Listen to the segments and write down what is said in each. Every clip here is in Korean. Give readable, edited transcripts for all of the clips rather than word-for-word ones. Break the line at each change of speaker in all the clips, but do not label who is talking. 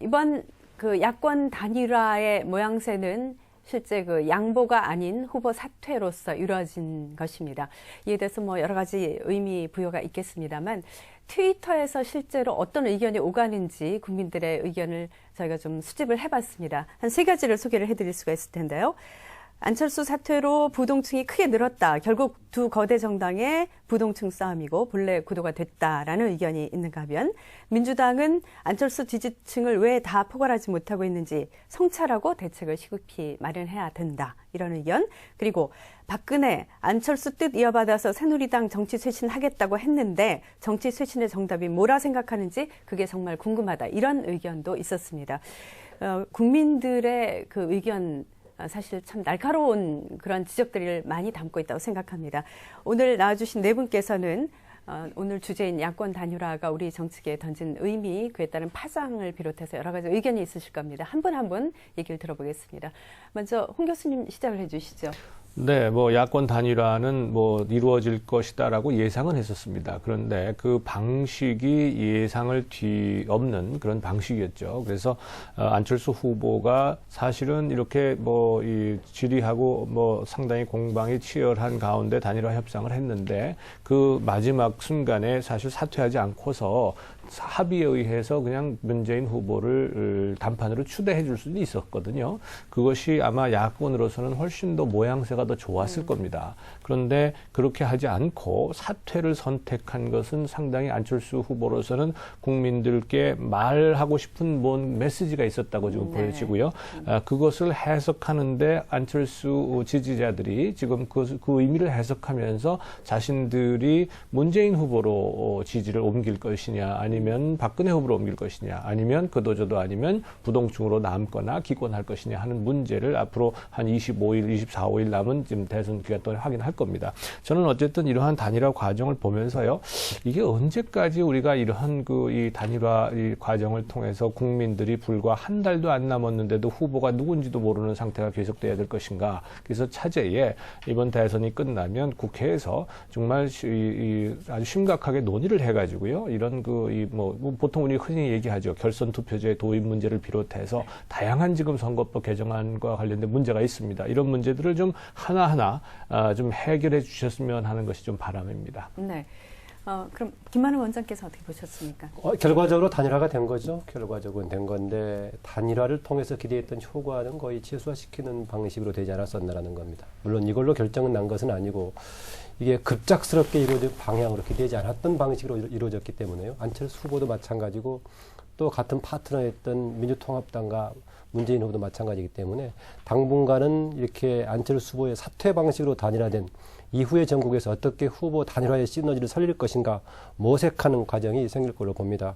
이번 그 야권 단일화의 모양새는 실제 그 양보가 아닌 후보 사퇴로서 이루어진 것입니다. 이에 대해서 뭐 여러 가지 의미 부여가 있겠습니다만 트위터에서 실제로 어떤 의견이 오가는지 국민들의 의견을 저희가 좀 수집을 해봤습니다. 한 3가지를 소개를 해드릴 수가 있을 텐데요. 안철수 사퇴로 부동층이 크게 늘었다. 결국 두 거대 정당의 부동층 싸움이고 본래 구도가 됐다라는 의견이 있는가 하면, 민주당은 안철수 지지층을 왜 다 포괄하지 못하고 있는지 성찰하고 대책을 시급히 마련해야 된다. 이런 의견. 그리고 박근혜, 안철수 뜻 이어받아서 새누리당 정치 쇄신하겠다고 했는데 정치 쇄신의 정답이 뭐라 생각하는지 그게 정말 궁금하다. 이런 의견도 있었습니다. 국민들의 그 의견 사실 참 날카로운 그런 지적들을 많이 담고 있다고 생각합니다. 오늘 나와주신 네 분께서는 오늘 주제인 야권 단일화가 우리 정치계에 던진 의미, 그에 따른 파장을 비롯해서 여러 가지 의견이 있으실 겁니다. 한 분 한 분 얘기를 들어보겠습니다. 먼저 홍 교수님 시작을 해주시죠.
네, 야권 단일화는 이루어질 것이다라고 예상은 했었습니다. 그런데 그 방식이 예상을 뒤엎는 그런 방식이었죠. 그래서 안철수 후보가 사실은 이렇게 이 질의하고 상당히 공방이 치열한 가운데 단일화 협상을 했는데 그 마지막 순간에 사실 사퇴하지 않고서 합의에 의해서 그냥 문재인 후보를 단판으로 추대해 줄 수도 있었거든요. 그것이 아마 야권으로서는 훨씬 더 모양새가 더 좋았을 겁니다. 그런데 그렇게 하지 않고 사퇴를 선택한 것은 상당히 안철수 후보로서는 국민들께 말하고 싶은 뭔 메시지가 있었다고 지금 보여지고요. 그것을 해석하는데 안철수 지지자들이 지금 그 의미를 해석하면서 자신들이 문재인 후보로 지지를 옮길 것이냐, 아니면 박근혜 후보로 옮길 것이냐, 아니면 그도저도 아니면 부동층으로 남거나 기권할 것이냐 하는 문제를 앞으로 한 25일, 24, 5일 남은 지금 대선 기간 동안 확인할 겁니다. 저는 어쨌든 이러한 단일화 과정을 보면서요, 이게 언제까지 우리가 이러한 이 단일화 이 과정을 통해서 국민들이 불과 한 달도 안 남았는데도 후보가 누군지도 모르는 상태가 계속돼야 될 것인가. 그래서 차제에 이번 대선이 끝나면 국회에서 정말 아주 심각하게 논의를 해가지고요, 이런 보통 우리 흔히 얘기하죠. 결선 투표제 도입 문제를 비롯해서 다양한 지금 선거법 개정안과 관련된 문제가 있습니다. 이런 문제들을 좀 하나하나 좀 해결해 주셨으면 하는 것이 좀 바람입니다.
네. 그럼 김만우 원장께서 어떻게 보셨습니까?
결과적으로 단일화가 된 거죠. 결과적으로 된 건데 단일화를 통해서 기대했던 효과는 거의 최소화시키는 방식으로 되지 않았었나라는 겁니다. 물론 이걸로 결정은 난 것은 아니고 이게 급작스럽게 이루어질 방향으로 기대하지 않았던 방식으로 이루어졌기 때문에요. 안철수 후보도 마찬가지고 또 같은 파트너였던 민주통합당과 문재인 후보도 마찬가지이기 때문에 당분간은 이렇게 안철수 후보의 사퇴 방식으로 단일화된 이후에 전국에서 어떻게 후보 단일화의 시너지를 살릴 것인가 모색하는 과정이 생길 걸로 봅니다.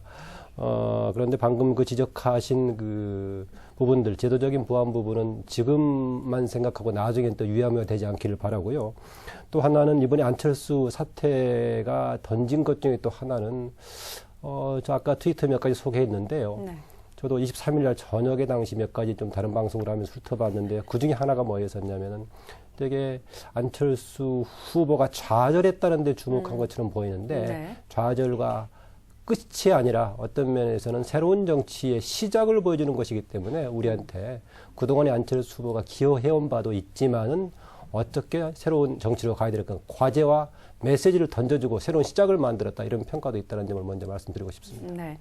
그런데 방금 지적하신 부분들, 제도적인 보완 부분은 지금만 생각하고 나중엔 또 유야무야 되지 않기를 바라고요. 또 하나는 이번에 안철수 사태가 던진 것 중에 또 하나는, 저 아까 트위터 몇 가지 소개했는데요. 네. 저도 23일 날 저녁에 당시 몇 가지 좀 다른 방송을 하면서 훑어봤는데 그 중에 하나가 뭐였었냐면은 되게 안철수 후보가 좌절했다는 데 주목한 것처럼 보이는데 네. 좌절과 끝이 아니라 어떤 면에서는 새로운 정치의 시작을 보여주는 것이기 때문에 우리한테 그동안의 안철수 후보가 기여해온 바도 있지만은 어떻게 새로운 정치로 가야 될까 과제와 메시지를 던져주고 새로운 시작을 만들었다 이런 평가도 있다는 점을 먼저 말씀드리고 싶습니다.
네.